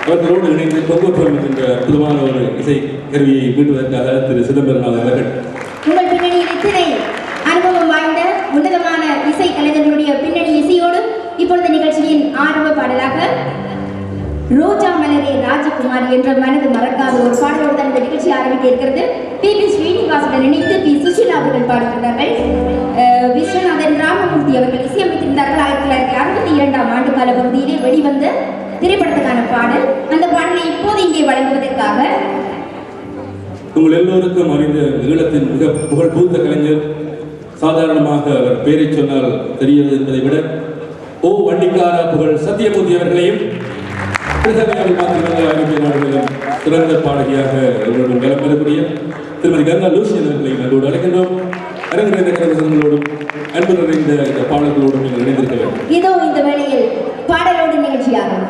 அவரோடு இணைந்து கொங்கோட்டம் என்ற அற்புதமான ஒரு இசை கருவியை மீட்டுவதற்காக திரு சிதம்பரநாதன் அவர்கள். உங்கள் பின்னணியில் இத்தனை அனுபவம் வாய்ந்த உன்னதமான இசை கலைஞர்களுடைய பின்னணி இசையோடு இப்பொழுது நிகழ்ச்சியின் ஆரம்ப பாடலாக ரோஜா மலரே ராஜகுமாரி என்ற மனது மறக்காத ஒரு பாடலோடு தான் இந்த நிகழ்ச்சி ஆரம்பிக்க இருக்கிறது. பி ஸ்ரீனிவாசுடன் இணைந்து பி சுஷீலா அவர்கள் பாடுகிறார்கள். விஸ்வநாதன் ராமமூர்த்தி அவர்கள் இசையமைத்திருந்தார்கள். 1962ஆம் ஆண்டு கால பகுதியிலே வெளிவந்த திரைப்படத்துக்கான பாடல். அந்த பாடலை இப்போது இங்கே வழங்குவதற்காக உங்கள் எல்லோருக்கும் அறிந்த ஈழத்தின் மிக புகழ் பூத்த கலைஞர், சாதாரணமாக அவர் பெயரை சொன்னால் தெரியாது என்பதை விட ஓ வண்டிக்காரா புகழ் சத்தியமூர்த்தி அவர்களையும் நாடுகளிலும் சிறந்த பாடகியாக அவர்களுடன் கலம் பெறக்கூடிய திருமதி கங்கா லூசியன் அவர்களை நன்றோடு அழைக்கின்றோம். அரங்கிற கரவசங்களோடும் அன்பு நிறைந்த இந்த பாடல்களோடும் நீங்கள் இணைந்திருக்க வேண்டும். இதோ இந்த வேளையில் பாடலோடு நிகழ்ச்சியாகும்.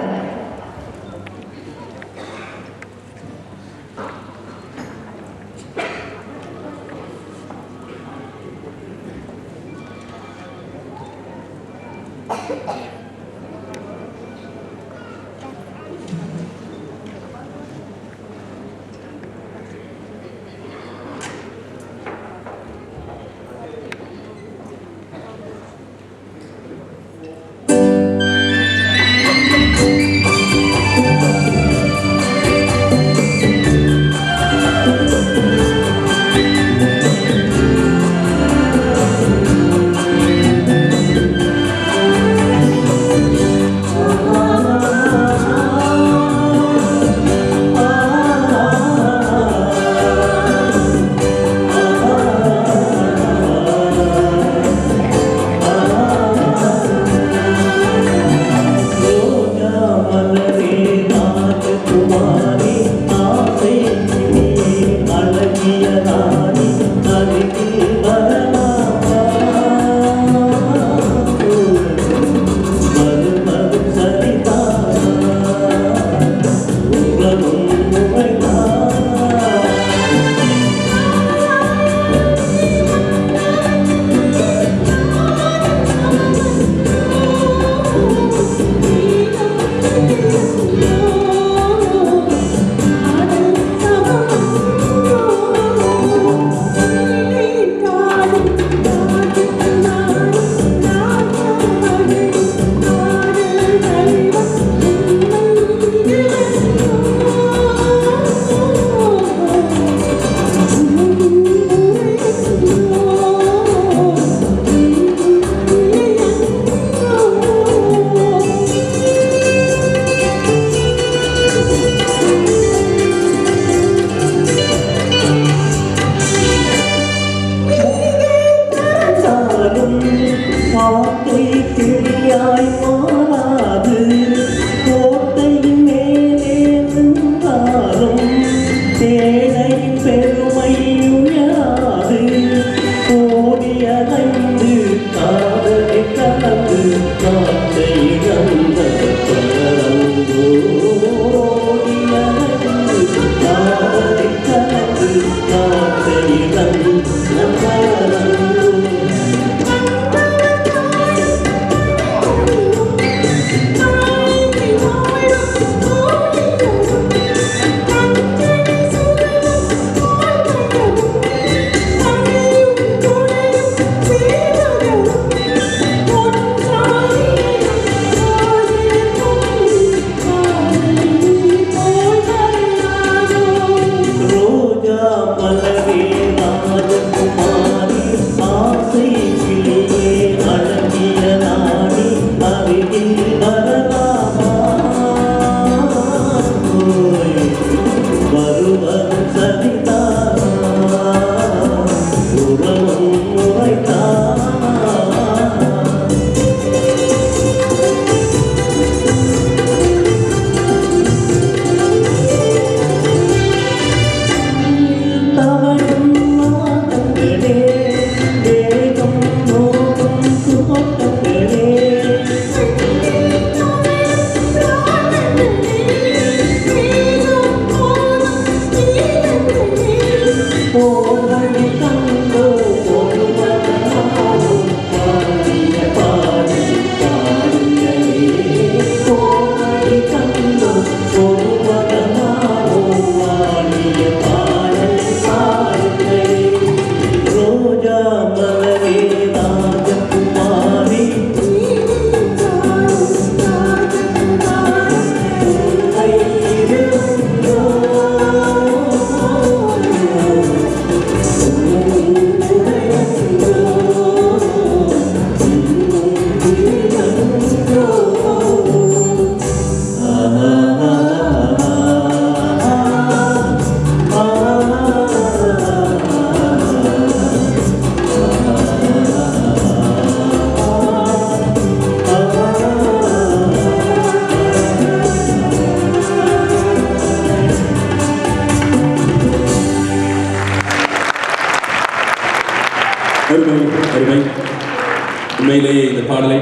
பாடலை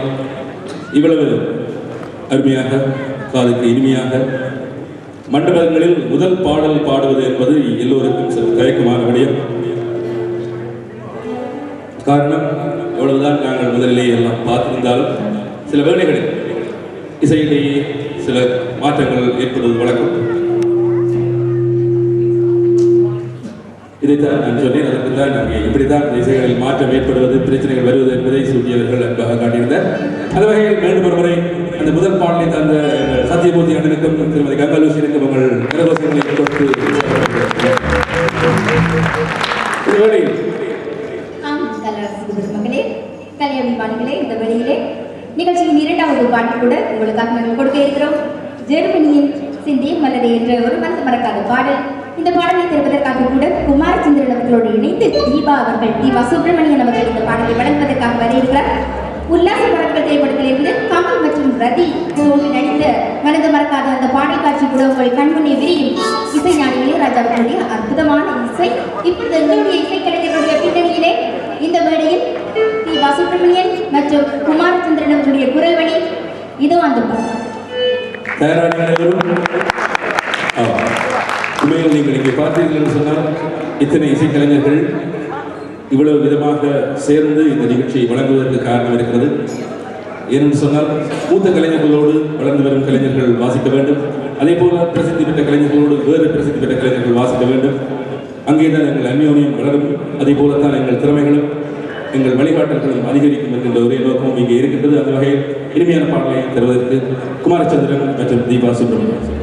இவ்வளவு அருமையாக காதுக்கு இனிமையாக மண்டபங்களில் முதல் பாடல் பாடுவது என்பது எல்லோருக்கும் சில தயக்கமான விடயம். காரணம், எவ்வளவுதான் நாங்கள் முதலிலேயே எல்லாம் பார்த்திருந்தாலும் சில வேளைகளில் இசையிலேயே சில மாற்றங்கள் ஏற்படுவது வழக்கம். இதைத்தான் நான் சொன்னேன். அதற்கு தான் நாங்கள் இப்படித்தான் இசைகளில் மாற்றம் ஏற்படுவது, பிரச்சனைகள் வருவது என்பதை சூட்டியவர்கள் அன்பாக காட்டியிருந்தார். அந்த வகையில் மீண்டும் ஒரு முறை அந்த முதல் பாடலை தந்த சத்தியமூர்த்தி அண்ணனுக்கும் திருமதி கங்கலூசினுக்கும் உங்கள் கரகோஷங்களை கொடுத்து வேளையில் மகளே, கல்யாணிமான்களே, இந்த வேளையிலே நிகழ்ச்சியின் இரண்டாவது பாட்டு கூட உங்களுக்காக நாங்கள் கொடுக்க இருக்கிறோம். ஜெர்மனியின் சிந்தி மலரே என்ற ஒரு மனது மறக்காத பாடல். இந்த பாடலை திறப்பதற்காக கூட குமாரச்சந்திரன் அவர்களோடு இணைந்து தீபா சுப்பிரமணியன் அவர்கள் இந்த பாடலை வழங்குவதற்காக வர இருக்கிறார். உல்லாச படங்கள் திரைப்படத்திலிருந்து கமல் மற்றும் ரதி நடித்த மனது மறக்காத அந்த பாடல் காட்சி கூட உங்கள் கண்முன்னே விரியும். இசை ஞானி இளையராஜா அவர்களுடைய அற்புதமான இசை. இப்பொழுது எங்களுடைய இசைக்கலைஞர்களுடைய பின்னணியிலே இந்த மேடையில் தீபா சுப்பிரமணியன் மற்றும் குமாரச்சந்திரன் அவர்களுடைய குரல் வழி இதோ அந்த பாடல். உண்மையில் நீங்கள் இங்கே பார்த்தீர்கள் என்று சொன்னால் இத்தனை இசைக்கலைஞர்கள் இவ்வளவு விதமாக சேர்ந்து இந்த நிகழ்ச்சியை வழங்குவதற்கு காரணம் இருக்கிறது. ஏனென்று சொன்னால் மூத்த கலைஞர்களோடு வளர்ந்து வரும் கலைஞர்கள் வாசிக்க வேண்டும். அதே போல பிரசித்தி பெற்ற கலைஞர்களோடு வேறு பிரசித்தி பெற்ற கலைஞர்கள் வாசிக்க வேண்டும். அங்கேதான் எங்கள் அந்யோன்யம் வளரும். அதே போலத்தான் எங்கள் திறமைகளும் எங்கள் வழிகாட்டல்களும் அதிகரிக்கும் என்கின்ற ஒரே நோக்கமும் இங்கே இருக்கின்றது. அந்த வகையில் இனிமையான பாடலை தருவதற்கு குமாரச்சந்திரன் மற்றும் தீபா சுப்பிரமணியன்.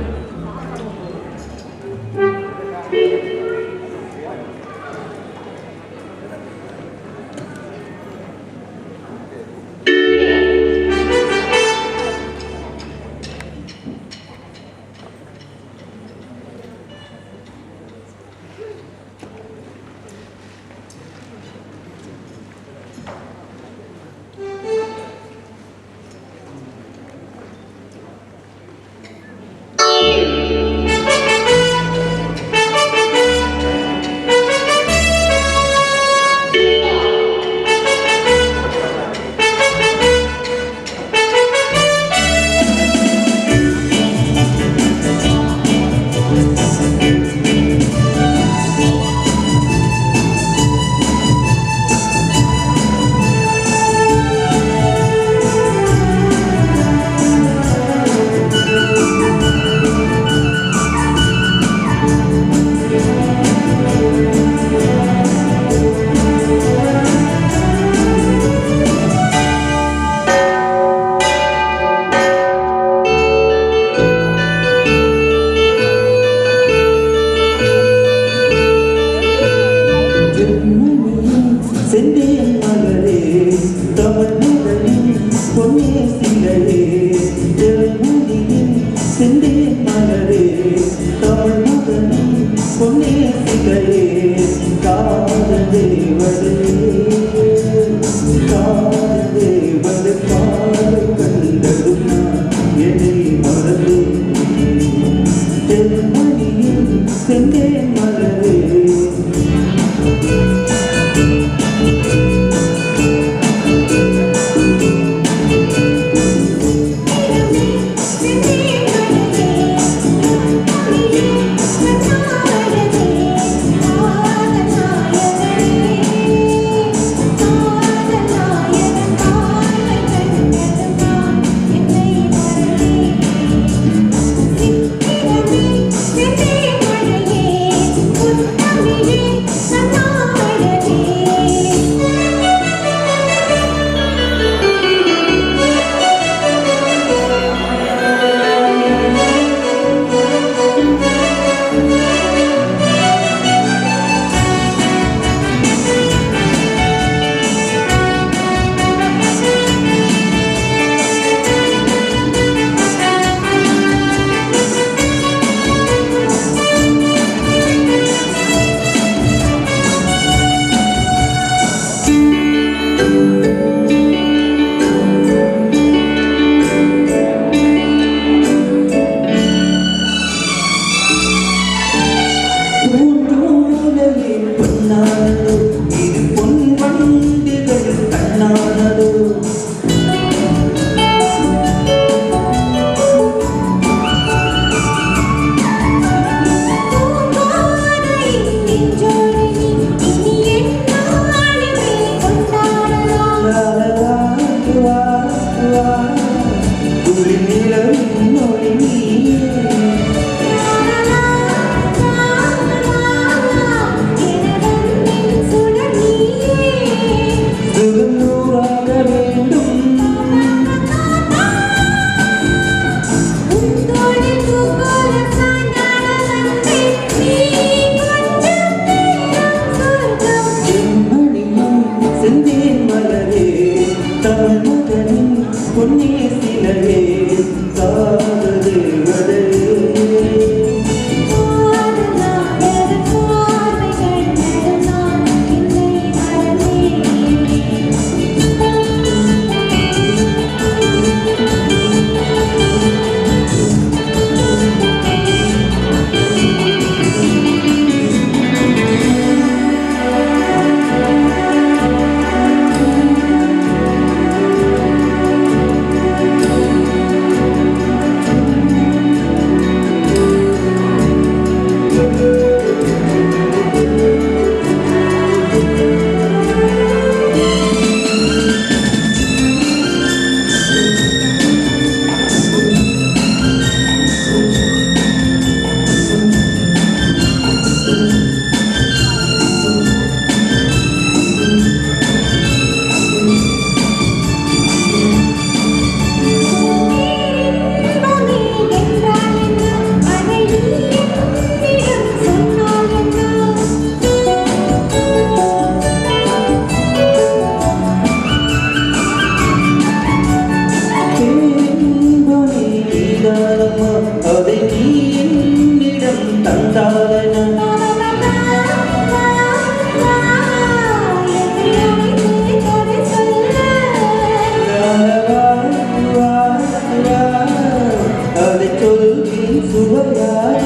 சுவையாக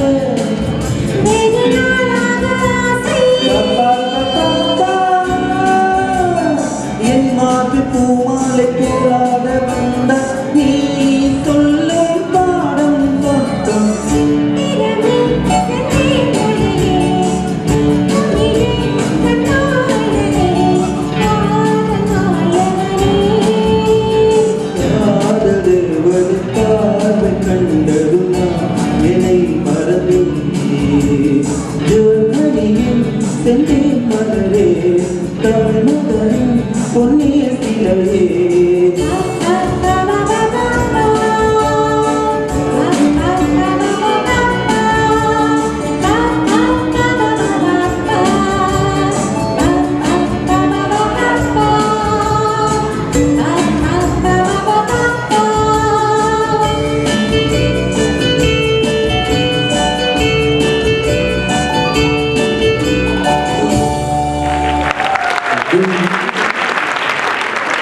என் மாட்டு பூமாலை போராட வந்த நீ சொல்லும் பாடம் சொந்தம் பார்வை கண்டதுமா என்னை மறந்தே ஜோர்மணியின் செந்தே மலரே தமிழ் முதலின் பொன்னிய சிலையே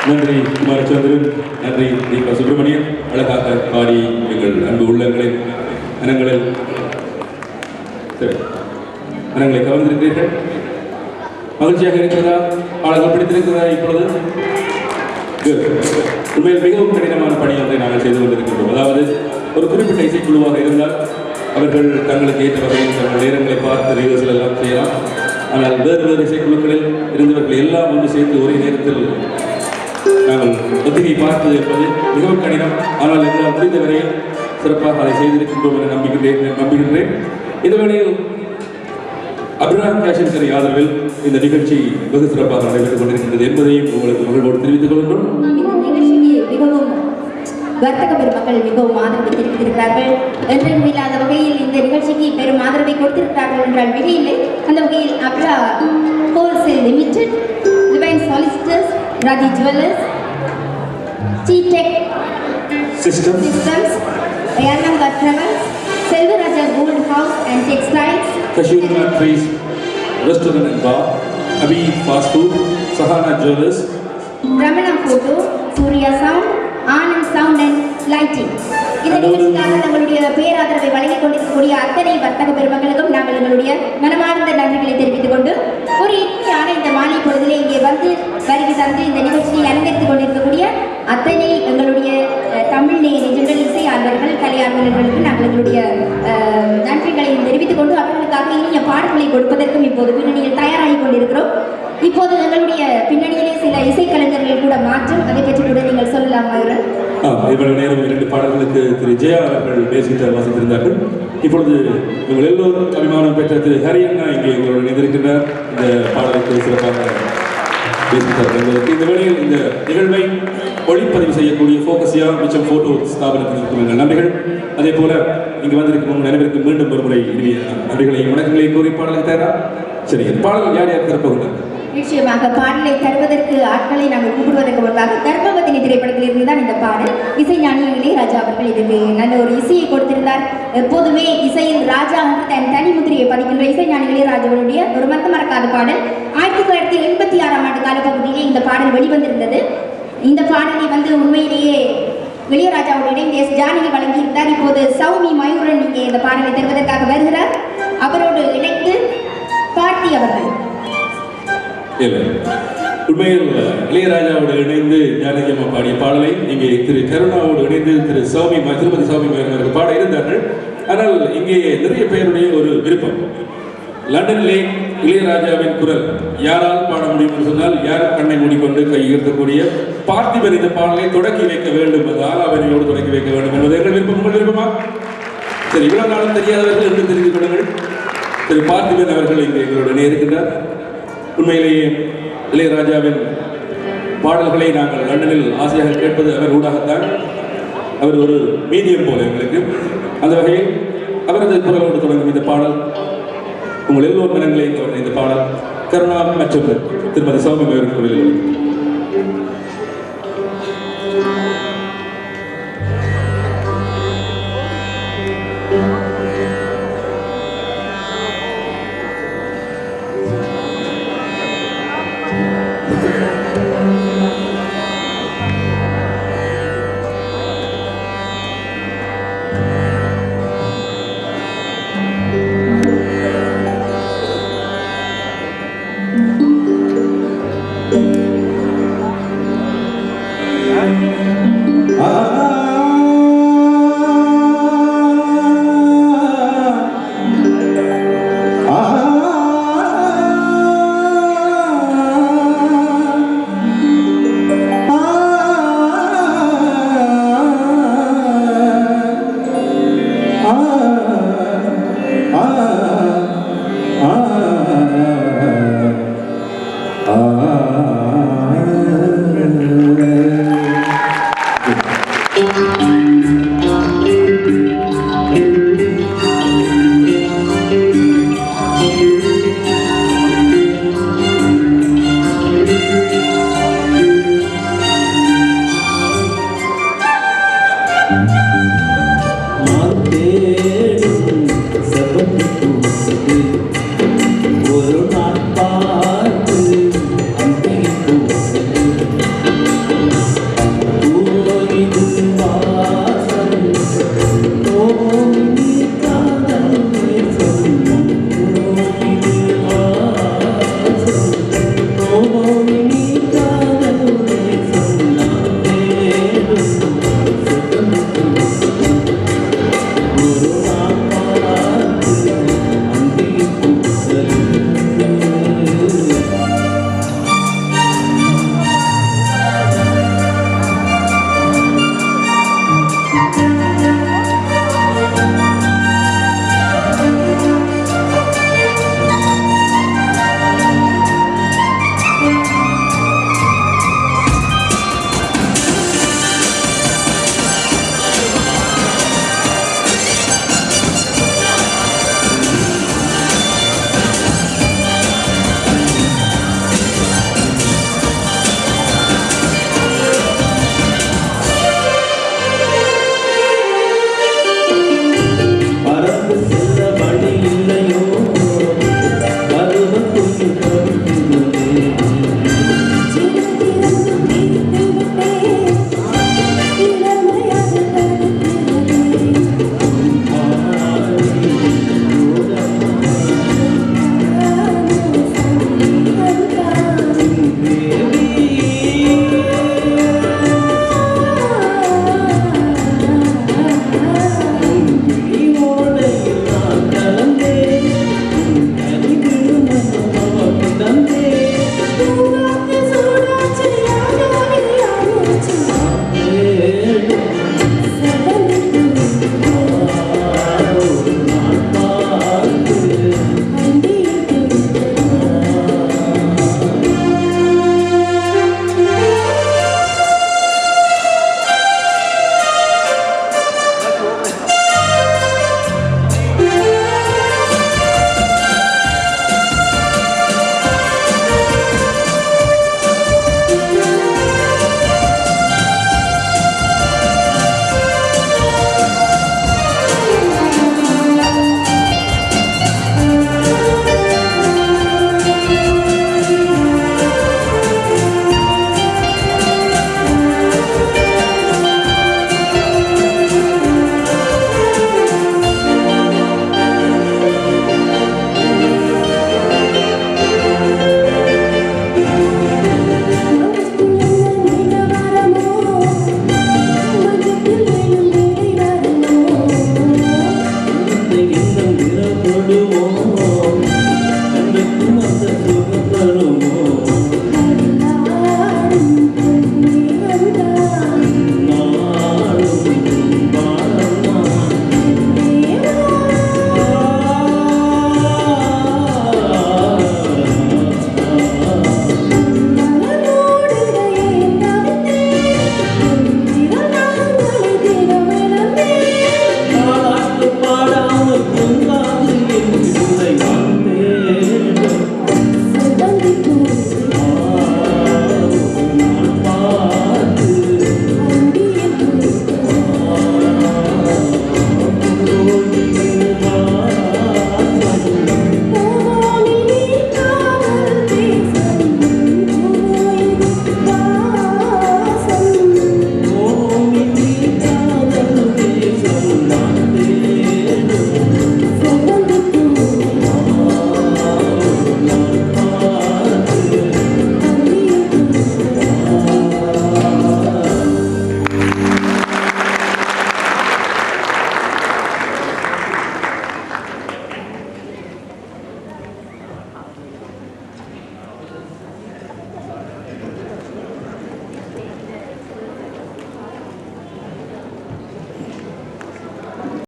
நன்றி குமாரச்சந்திரன், நன்றி தீபா சுப்பிரமணியன். அழகாக பாடி எங்கள் அன்பு உள்ளங்களின் மனங்களை கவர்ந்திருக்கிறீர்கள். மகிழ்ச்சியாக இருக்கிறதா? பாடல்கள் பிடித்திருக்கிறதா? இப்பொழுது உண்மையில் மிகவும் கடினமான பணி ஒன்றை நாங்கள் செய்து கொண்டிருக்கின்றோம். அதாவது ஒரு குறிப்பிட்ட இசைக்குழுவாக இருந்தால் அவர்கள் தங்களுக்கு ஏற்ற வகையில் தங்கள் நேரங்களை பார்த்து ரிஹர்சல் எல்லாம் செய்யலாம். ஆனால் வேறு இசைக்குழுக்களில் இருந்தவர்கள் எல்லாம் ஒன்று சேர்த்து ஒரே நேரத்தில் நாங்கள் ஒத்திகை பார்ப்பது என்பது மிகவும் கடினம். ஆனால் எங்களால் முடிந்தவரை சிறப்பாக அதை செய்திருக்கின்றோம் என நம்புகின்றேன். இந்த வேளையில் அப்ராம் கேஷன் கரி ஆதரவில் இந்த நிகழ்ச்சி வெகு சிறப்பாக நடைபெற்றுக் கொண்டிருக்கின்றது என்பதையும் உங்களுக்கு மகிழ்வோடு தெரிவித்துக் கொள்கின்றோம். மிகவும் வர்த்தக பெருமக்கள் மிகவும் ஆதரவை தெரிவித்திருக்கிறார்கள். என்றும் இல்லாத வகையில் இந்த நிகழ்ச்சிக்கு பெரும் ஆதரவை கொடுத்திருக்கிறார்கள் என்றால் மிகையில்லை. அந்த வகையில் Abra wholesale limited, ரிவைன் சாலிசிட்டர்ஸ், Raji jewellers, டீடெக் systems, Airlangga travels, Selvaraja gold house and textiles, கஷூர்னா trees restaurant and bar, Abhi fast food, Sahana jewellers, Ramana photo, Surya sound, Anand sound and lighting. இந்த நிகழ்ச்சிக்காக தங்களுடைய பேராதரவை வழங்கிக் கொண்டிருக்கக்கூடிய அத்தனை வர்த்தக பெருமக்களுக்கும் நாங்கள் எங்களுடைய மனமார்ந்த நன்றிகளை தெரிவித்துக் கொண்டு ஒரு இனிமையான இந்த மாலை பொழுதிலே இங்கே வந்து வருகை தந்து இந்த நிகழ்ச்சியை அலங்கரித்துக் கொண்டிருக்கக்கூடிய அத்தனை எங்களுடைய தமிழ் நெஞ்சங்கள், இசையாளர்கள், கலையாளர்களுக்கு நாங்கள் எங்களுடைய நன்றிகளை தெரிவித்துக் கொண்டு அவர்களுக்காக இனிய பாடல்களை கொடுப்பதற்கும் இப்போது பின்னணியில் தயாராகி கொண்டிருக்கிறோம். இப்போது எங்களுடைய பின்னணியிலே சில இசைக்கலைஞர்கள் கூட மாற்றம், அதை பற்றி கூட நீங்கள் சொல்லலாம். இவ்வளவு நேரம் 2 பாடல்களுக்கு திரு ஜெயா அவர்கள் பேசிட்டு வாசித்திருந்தார்கள். இப்பொழுது இவங்கள் எல்லோரும் அபிமானம் பெற்ற திரு ஹரியண்ணா இங்கே எங்களுடன் இணைந்திருக்கின்றார். இந்த பாடலுக்கு சிறப்பாக பேசித்தார்கள். இந்த வேளையில் இந்த நிகழ்வை ஒளிப்பதிவு செய்யக்கூடிய ஃபோகஸியா மிச்சம் போட்டோ ஸ்தாபனத்தில் இருக்கும் எங்கள் நன்றிகள். அதே போல இங்கு வந்திருக்கும் அனைவருக்கு மீண்டும் ஒருமுறை நன்றிகளையும் வணக்கங்களையும் கூறி பாடலுக்கு தயாரா? சரி, பாடல் யார் யார் திறப்பகுங்கள்? நிச்சயமாக பாடலை தருவதற்கு ஆட்களை நாங்கள் கூப்பிடுவதற்கு முன்பாக தர்மபத்தினி திரைப்படத்தில் இருந்து தான் இந்த பாடல். இசைஞானி இளையராஜா அவர்கள் இதுக்கு நல்ல ஒரு இசையை கொடுத்திருந்தார். எப்போதுமே இசையில் ராஜா வந்து தன் தனி முத்திரையை பதிக்கின்ற இசைஞானி இளையராஜாவுடைய ஒரு மறக்காத பாடல். 1986ஆம் ஆண்டு காலப்பகுதியிலே இந்த பாடல் வெளிவந்திருந்தது. இந்த பாடலை வந்து உண்மையிலேயே இளையராஜாவோடு இணைந்து எஸ் ஜானகி வழங்கியிருந்தார். இப்போது சௌமி மயூரன் இங்கே இந்த பாடலை தருவதற்காக வருகிறார். அவரோடு இணைந்து பாட்டி அவர்கள். உண்மையில் இளையராஜாவோடு இணைந்து ஜானகி அம்மா பாடிய பாடலை இங்கே திரு கருணாவோடு இணைந்து திரு திருமதி சௌமி அவர்கள் பாட இருந்தார்கள். ஆனால் இங்கே நிறைய பேருடைய ஒரு விருப்பம், லண்டனிலே இளையராஜாவின் குரல் யாரால் பாட முடியும் என்று சொன்னால் யாரும் கண்ணை மூடிக்கொண்டு கை உயர்த்தக்கூடிய பார்த்திபன் இந்த பாடலை தொடக்கி வைக்க வேண்டும், அது ஆலாவணியோடு தொடக்கி வைக்க வேண்டும் என்பது எங்கள் விருப்பம். உங்கள் விருப்பமா? சரி, இவ்வளவு நாளும் தெரியாதவர்கள் என்று தெரிந்து கொள்ளுங்கள். திரு பார்த்திபன் அவர்கள் இங்கே எங்களுடனே இருக்கின்றார். உண்மையிலேயே இளையராஜாவின் பாடல்களை நாங்கள் லண்டனில் ஆசையாக கேட்பது அவர் ஊடாகத்தான். அவர் ஒரு மீடியம் போல எங்களுக்கு. அந்த வகையில் அவரது குரலோடு தொடங்கும் இந்த பாடல் உங்கள் எல்லோரும் மனங்களையும் கவர்ந்த இந்த பாடல் கருணா மற்றும் திருமதி சௌமி அவர்கள் குரலில். மாத்தே